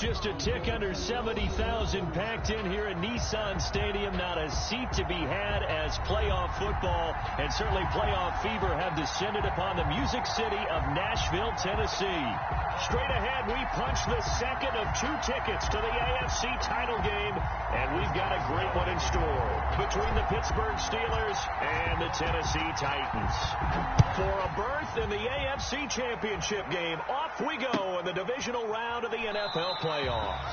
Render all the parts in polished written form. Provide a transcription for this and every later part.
Just a tick under 70,000 packed in here at Nissan Stadium. Not a seat to be had as playoff football and certainly playoff fever have descended upon the Music City of Nashville, Tennessee. Straight ahead, we punch the second of 2 tickets to the AFC title game, and we've got a great one in store between the Pittsburgh Steelers and the Tennessee Titans. For a berth in the AFC Championship game, off we go in the divisional round of the NFL playoffs.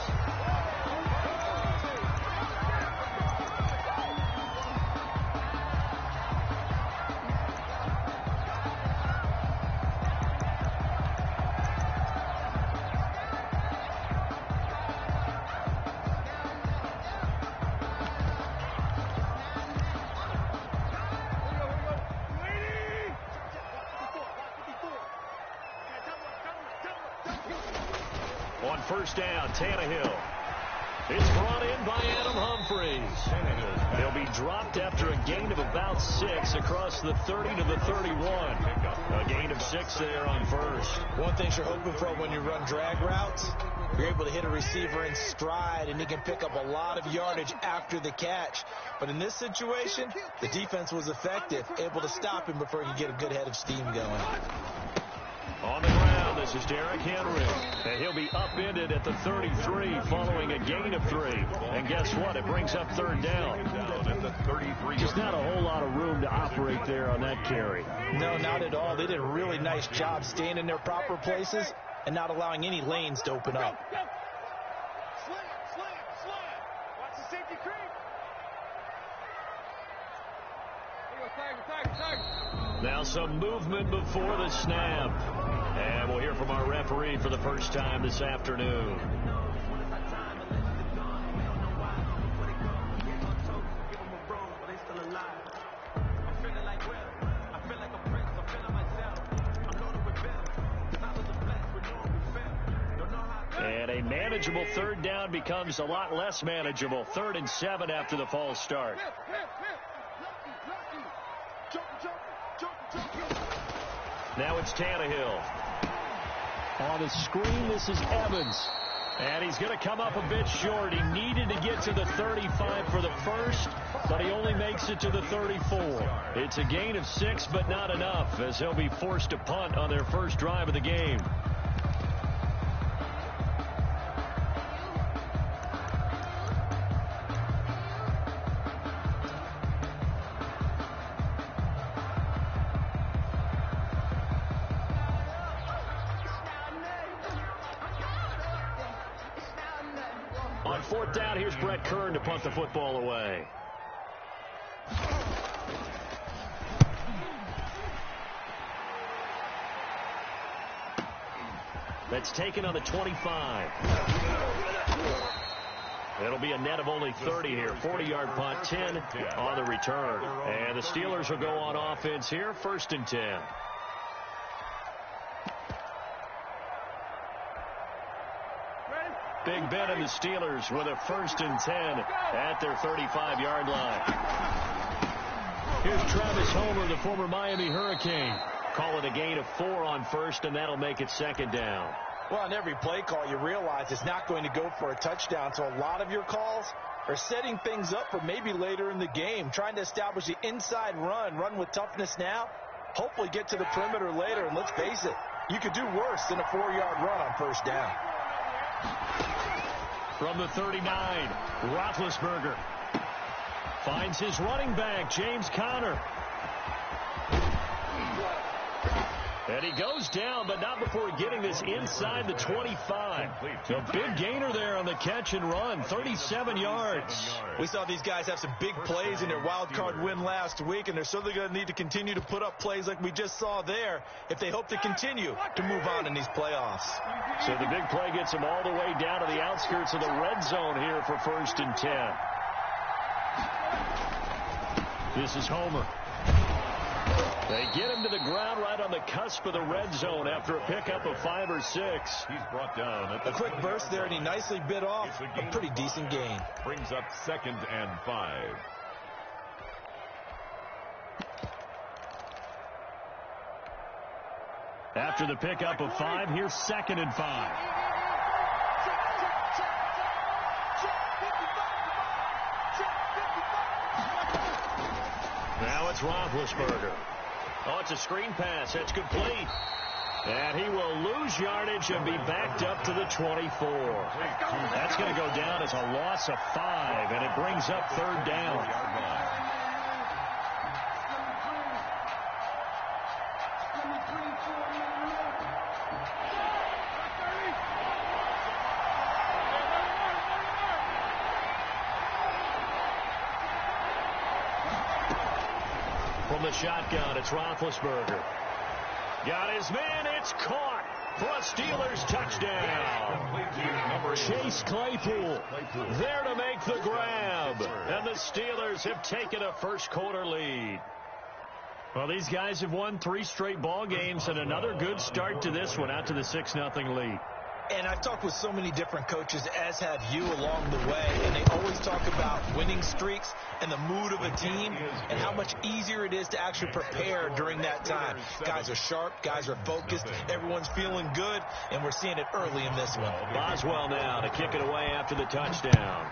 On first down, Tannehill. It's brought in by Adam Humphries. He'll be dropped after a gain of about 6 across the 30 to the 31. A gain of 6 there on first. One thing you're hoping for when you run drag routes, you're able to hit a receiver in stride, and he can pick up a lot of yardage after the catch. But in this situation, the defense was effective, able to stop him before he could get a good head of steam going. On the ground, this is Derrick Henry. And he'll be upended at the 33 following a gain of 3. And guess what? It brings up third down. Just not a whole lot of room to operate there on that carry. No, not at all. They did a really nice job staying in their proper places and not allowing any lanes to open up. Watch the safety creep. Now some movement before the snap. And we'll hear from our referee for the first time this afternoon. And a manageable third down becomes a lot less manageable. 3rd and 7 after the false start. Now it's Tannehill. On the screen, this is Evans. And he's going to come up a bit short. He needed to get to the 35 for the first, but he only makes it to the 34. It's a gain of 6, but not enough, as he'll be forced to punt on their first drive of the game. On 4th down, here's Brett Kern to punt the football away. That's taken on the 25. It'll be a net of only 30 here. 40-yard punt, 10 on the return. And the Steelers will go on offense here, 1st and 10. Big Ben and the Steelers with a 1st and 10 at their 35-yard line. Here's Travis Homer, the former Miami Hurricane. Call it a gain of 4 on first, and that'll make it 2nd down. Well, on every play call, you realize it's not going to go for a touchdown, so a lot of your calls are setting things up for maybe later in the game, trying to establish the inside run with toughness now, hopefully get to the perimeter later, and let's face it, you could do worse than a 4-yard run on first down. From the 39, Roethlisberger finds his running back, James Conner. And he goes down, but not before getting this inside the 25. A big gainer there on the catch and run, 37 yards. We saw these guys have some big plays in their wild card win last week, and they're certainly going to need to continue to put up plays like we just saw there if they hope to continue to move on in these playoffs. So the big play gets them all the way down to the outskirts of the red zone here for 1st and 10. This is Homer. They get him to the ground right on the cusp of the red zone after a pickup of 5 or 6. He's brought down at a quick burst there, and he nicely bit off a pretty decent gain. Brings up 2nd and 5. After the pickup of 5, here's 2nd and 5. Now it's Roethlisberger. Oh, it's a screen pass. It's complete. And he will lose yardage and be backed up to the 24. That's going to go down as a loss of 5, and it brings up third down. From the shotgun, it's Roethlisberger. Got his man, it's caught for a Steelers touchdown. Chase Claypool there to make the grab. And the Steelers have taken a first quarter lead. Well, these guys have won 3 straight ball games and another good start to this one out to the 6-0 lead. And I've talked with so many different coaches, as have you, along the way, and they always talk about winning streaks and the mood of a team and how much easier it is to actually prepare during that time. Guys are sharp, guys are focused, everyone's feeling good, and we're seeing it early in this one. Boswell now to kick it away after the touchdown.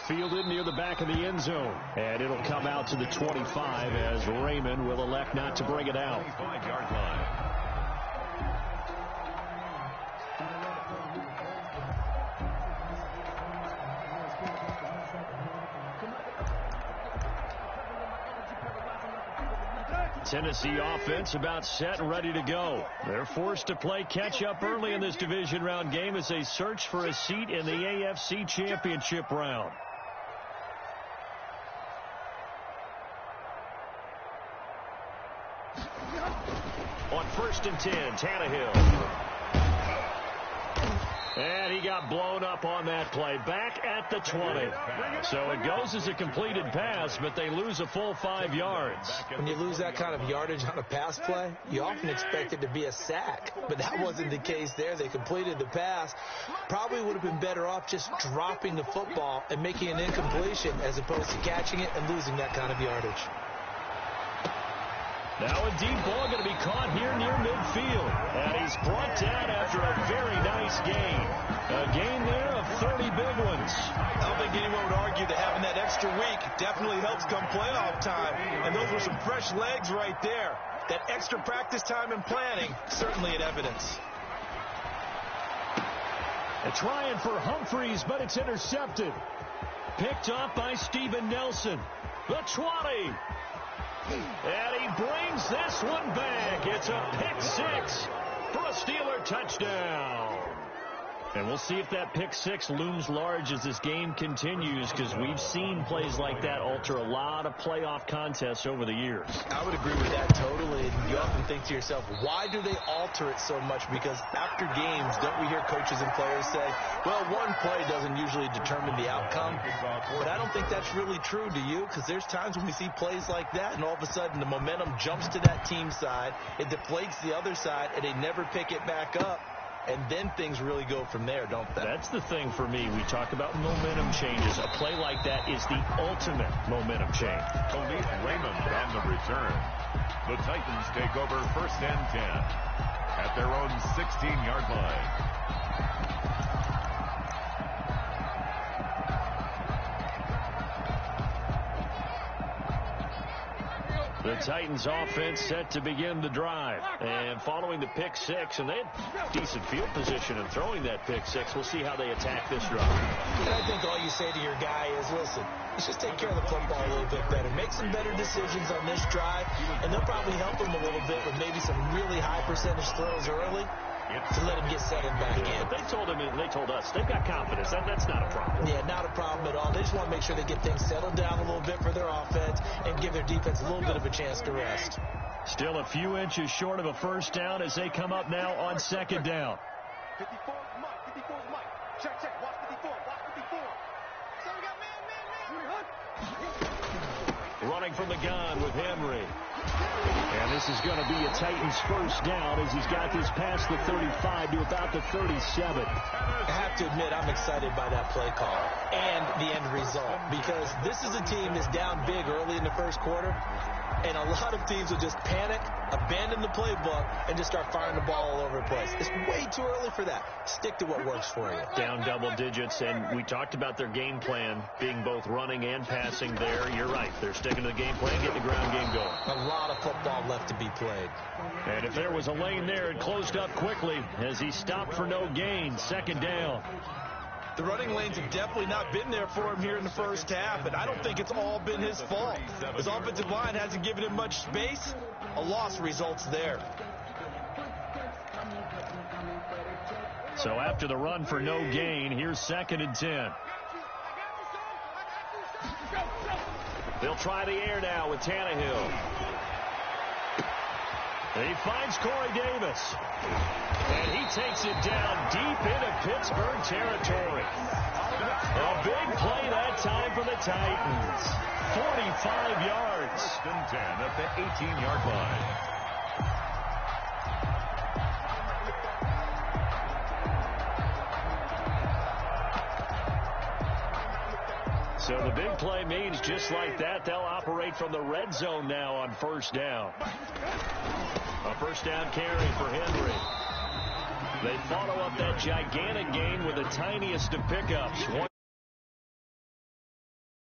Fielded near the back of the end zone. And it'll come out to the 25 as Raymond will elect not to bring it out. 5-yard line. Tennessee offense about set and ready to go. They're forced to play catch-up early in this division round game as they search for a seat in the AFC Championship round. On 1st and 10, Tannehill. And he got blown up on that play. Back at the 20. So it goes as a completed pass, but they lose a full 5 yards. When you lose that kind of yardage on a pass play, you often expect it to be a sack. But that wasn't the case there. They completed the pass. Probably would have been better off just dropping the football and making an incompletion as opposed to catching it and losing that kind of yardage. Now a deep ball going to be caught here near midfield. And he's brought down after a very nice gain. A gain there of 30 big ones. I don't think anyone would argue that having that extra week definitely helps come playoff time. And those were some fresh legs right there. That extra practice time and planning, certainly in evidence. And trying for Humphreys, but it's intercepted. Picked up by Steven Nelson. The 20. And he brings this one back. It's a pick 6 for a Steeler touchdown. And we'll see if that pick 6 looms large as this game continues, because we've seen plays like that alter a lot of playoff contests over the years. I would agree with that totally. And you often think to yourself, why do they alter it so much? Because after games, don't we hear coaches and players say, well, one play doesn't usually determine the outcome. But I don't think that's really true, do you? Because there's times when we see plays like that, and all of a sudden the momentum jumps to that team side, it deflates the other side, and they never pick it back up. And then things really go from there, don't they? That's the thing for me. We talk about momentum changes. A play like that is the ultimate momentum change. Khalif Raymond on the return. The Titans take over 1st and 10 at their own 16-yard line. The Titans offense set to begin the drive. And following the pick 6, and they had decent field position in throwing that pick 6. We'll see how they attack this drive. And I think all you say to your guy is, listen, let's just take care of the football a little bit better. Make some better decisions on this drive, and they'll probably help him a little bit with maybe some really high percentage throws early to let him get settled back in. But they told him, and they told us, they've got confidence. That's not a problem. Yeah, not a problem at all. They just want to make sure they get things settled down a little bit for their offense and give their defense a little bit of a chance to rest. Still a few inches short of a first down as they come up now on 2nd down. 54 is Mike. 54 is Mike. Check, check. Watch 54. Watch 54. So we got man. Running from the gun with Henry. And this is going to be a Titans first down as he's got this past the 35 to about the 37. I have to admit, I'm excited by that play call and the end result, because this is a team that's down big early in the first quarter, And a lot of teams will just panic, abandon the playbook, and just start firing the ball all over the place. It's way too early for that. Stick to what works for you. Down double digits, and we talked about their game plan being both running and passing there. You're right. They're sticking to the game plan, getting the ground game going. A lot of football left to be played. And if there was a lane there, it closed up quickly as he stopped for no gain. Second down. The running lanes have definitely not been there for him here in the first half, and I don't think it's all been his fault. His offensive line hasn't given him much space. A loss results there. So after the run for no gain, here's 2nd and 10. They'll try the air now with Tannehill. He finds Corey Davis. And he takes it down deep into Pittsburgh territory. A big play that time for the Titans. 45 yards. 1st and 10 at the 18-yard line. So the big play means just like that, they'll operate from the red zone now on 1st down. A 1st down carry for Henry. They follow up that gigantic gain with the tiniest of pickups.